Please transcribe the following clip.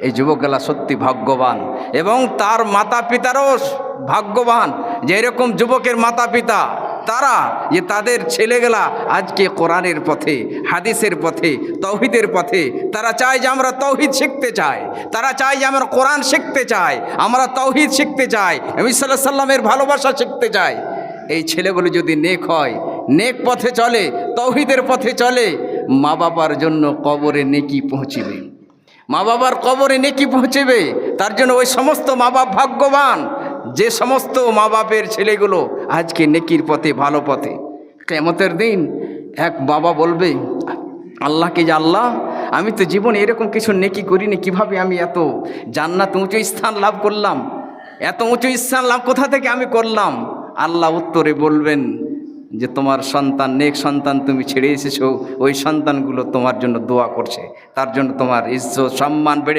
এই যুবকেরা সত্যি ভাগ্যবান এবং তার মাতা পিতারও ভাগ্যবান যে এরকম যুবকের মাতা পিতা তারা যে তাদের ছেলেগুলা আজকে কোরআনের পথে, হাদিসের পথে, তৌহিদের পথে। তারা চায় যে আমরা তৌহিদ শিখতে চাই, তারা চায় যে আমরা কোরআন শিখতে চাই, আমরা তৌহিদ শিখতে চাই, নবী সাল্লাল্লাহু আলাইহি সাল্লামের ভালোবাসা শিখতে চাই। এই ছেলেগুলো যদি নেক হয়, নেক পথে চলে, তৌহিদের পথে চলে, মা বাবার জন্য কবরে নেকি পৌঁছিবে, মা বাবার কবরে নেকি পৌঁছেবে। তার জন্য ওই সমস্ত মা বাপ ভাগ্যবান যে সমস্ত মা বাপের ছেলেগুলো আজকে নেকির পথে, ভালো পথে। কিয়ামতের দিন এক বাবা বলবে আল্লাহকে, যে আল্লাহ আমি তো জীবনে এরকম কিছু নেকি করিনি, কিভাবে আমি এত জান্নাত উঁচু স্থান লাভ করলাম, এত উঁচু স্থান লাভ কোথা থেকে আমি করলাম? আল্লাহ উত্তরে বলবেন যে তোমার সন্তান, নেক সন্তান তুমি ছেড়ে এসেছো, ওই সন্তানগুলো তোমার জন্য দোয়া করছে, তার জন্য তোমার ইজ্জত সম্মান বেড়ে